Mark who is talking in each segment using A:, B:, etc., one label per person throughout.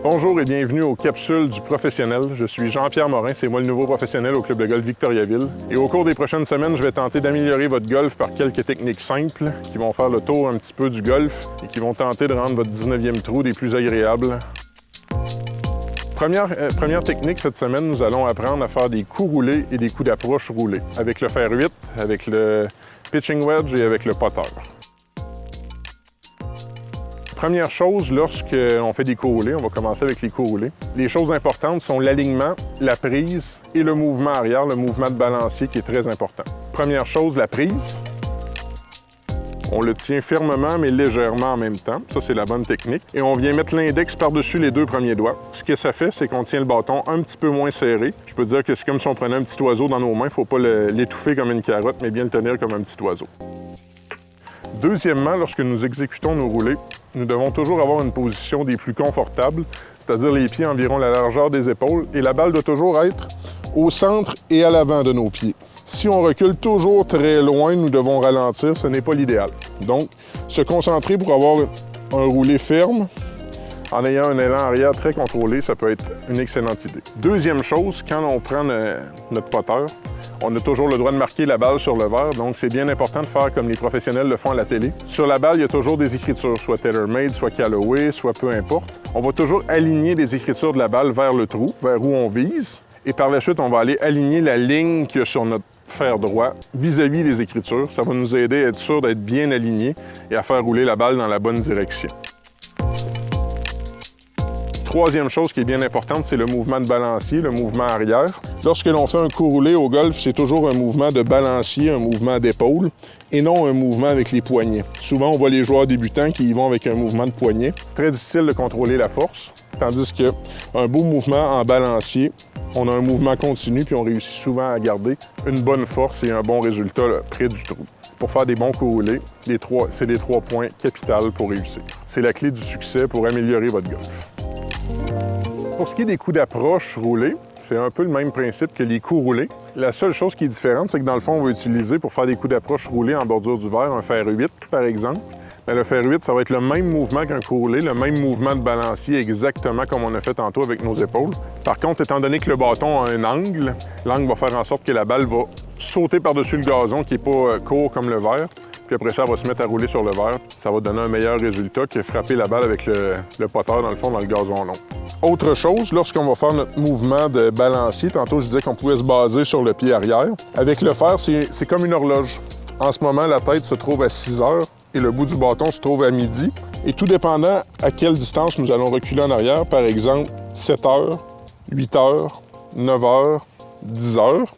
A: Bonjour et bienvenue aux Capsules du professionnel. Je suis Jean-Pierre Morin, c'est moi le nouveau professionnel au Club de golf Victoriaville. Et au cours des prochaines semaines, je vais tenter d'améliorer votre golf par quelques techniques simples qui vont faire le tour un petit peu du golf et qui vont tenter de rendre votre 19e trou des plus agréables. Première technique cette semaine, nous allons apprendre à faire des coups roulés et des coups d'approche roulés avec le fer 8, avec le pitching wedge et avec le putter. Première chose, lorsqu'on fait des coups roulés, on va commencer avec les coups roulés. Les choses importantes sont l'alignement, la prise et le mouvement arrière, le mouvement de balancier qui est très important. Première chose, la prise. On le tient fermement mais légèrement en même temps. Ça, c'est la bonne technique. Et on vient mettre l'index par-dessus les deux premiers doigts. Ce que ça fait, c'est qu'on tient le bâton un petit peu moins serré. Je peux dire que c'est comme si on prenait un petit oiseau dans nos mains. Il ne faut pas l'étouffer comme une carotte, mais bien le tenir comme un petit oiseau. Deuxièmement, lorsque nous exécutons nos roulés, nous devons toujours avoir une position des plus confortables, c'est-à-dire les pieds environ la largeur des épaules, et la balle doit toujours être au centre et à l'avant de nos pieds. Si on recule toujours très loin, nous devons ralentir, ce n'est pas l'idéal. Donc, se concentrer pour avoir un roulé ferme, en ayant un élan arrière très contrôlé, ça peut être une excellente idée. Deuxième chose, quand on prend notre putter, on a toujours le droit de marquer la balle sur le verre, donc c'est bien important de faire comme les professionnels le font à la télé. Sur la balle, il y a toujours des écritures, soit TaylorMade, soit Callaway, soit peu importe. On va toujours aligner les écritures de la balle vers le trou, vers où on vise, et par la suite, on va aller aligner la ligne qu'il y a sur notre fer droit vis-à-vis les écritures. Ça va nous aider à être sûr d'être bien aligné et à faire rouler la balle dans la bonne direction. Troisième chose qui est bien importante, c'est le mouvement de balancier, le mouvement arrière. Lorsque l'on fait un coup roulé au golf, c'est toujours un mouvement de balancier, un mouvement d'épaule, et non un mouvement avec les poignets. Souvent, on voit les joueurs débutants qui y vont avec un mouvement de poignet. C'est très difficile de contrôler la force, tandis qu'un beau mouvement en balancier, on a un mouvement continu, puis on réussit souvent à garder une bonne force et un bon résultat là, près du trou. Pour faire des bons coups roulés, c'est les 3 points capitaux pour réussir. C'est la clé du succès pour améliorer votre golf. Pour ce qui est des coups d'approche roulés, c'est un peu le même principe que les coups roulés. La seule chose qui est différente, c'est que dans le fond, on va utiliser pour faire des coups d'approche roulés en bordure du verre un fer 8, par exemple. Mais le fer 8, ça va être le même mouvement qu'un coup roulé, le même mouvement de balancier exactement comme on a fait tantôt avec nos épaules. Par contre, étant donné que le bâton a un angle, l'angle va faire en sorte que la balle va sauter par-dessus le gazon qui n'est pas court comme le verre. Puis après ça, elle va se mettre à rouler sur le verre. Ça va donner un meilleur résultat que frapper la balle avec le putter dans le fond, dans le gazon long. Autre chose, lorsqu'on va faire notre mouvement de balancier, tantôt je disais qu'on pouvait se baser sur le pied arrière. Avec le fer, c'est comme une horloge. En ce moment, la tête se trouve à 6 heures et le bout du bâton se trouve à midi. Et tout dépendant à quelle distance nous allons reculer en arrière, par exemple 7 heures, 8 heures, 9 heures, 10 heures,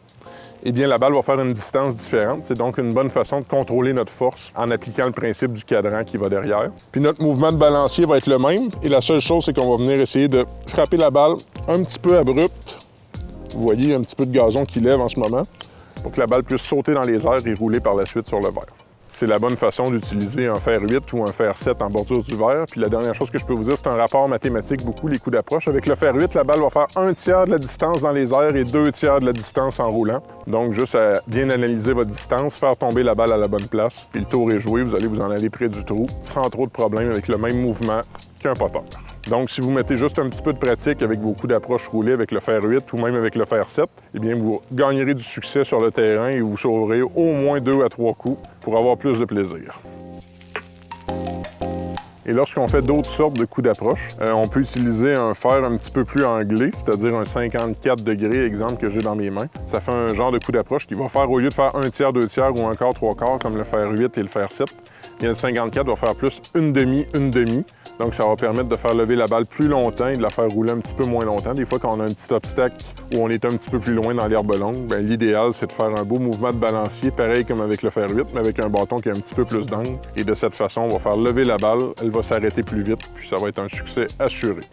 A: eh bien, la balle va faire une distance différente. C'est donc une bonne façon de contrôler notre force en appliquant le principe du cadran qui va derrière. Puis notre mouvement de balancier va être le même. Et la seule chose, c'est qu'on va venir essayer de frapper la balle un petit peu abrupte. Vous voyez, il y a un petit peu de gazon qui lève en ce moment pour que la balle puisse sauter dans les airs et rouler par la suite sur le verre. C'est la bonne façon d'utiliser un fer 8 ou un fer 7 en bordure du verre. Puis la dernière chose que je peux vous dire, c'est un rapport mathématique, beaucoup les coups d'approche. Avec le fer 8, la balle va faire 1/3 de la distance dans les airs et 2/3 de la distance en roulant. Donc, juste à bien analyser votre distance, faire tomber la balle à la bonne place. Et le tour est joué, vous allez vous en aller près du trou sans trop de problèmes avec le même mouvement qu'un putter. Donc, si vous mettez juste un petit peu de pratique avec vos coups d'approche roulés avec le fer 8 ou même avec le fer 7, eh bien, vous gagnerez du succès sur le terrain et vous sauverez au moins 2 à 3 coups pour avoir plus de plaisir. Et lorsqu'on fait d'autres sortes de coups d'approche, on peut utiliser un fer un petit peu plus anglais, c'est-à-dire un 54 degrés, exemple, que j'ai dans mes mains. Ça fait un genre de coup d'approche qui va faire, au lieu de faire 1/3, 2/3 ou 1/4, 3/4, comme le fer 8 et le fer 7, bien, le 54 va faire plus une demi. Donc, ça va permettre de faire lever la balle plus longtemps et de la faire rouler un petit peu moins longtemps. Des fois, quand on a un petit obstacle où on est un petit peu plus loin dans l'herbe longue, bien, l'idéal, c'est de faire un beau mouvement de balancier, pareil comme avec le fer 8, mais avec un bâton qui a un petit peu plus d'angle. Et de cette façon, on va faire lever la balle, elle va s'arrêter plus vite, puis ça va être un succès assuré.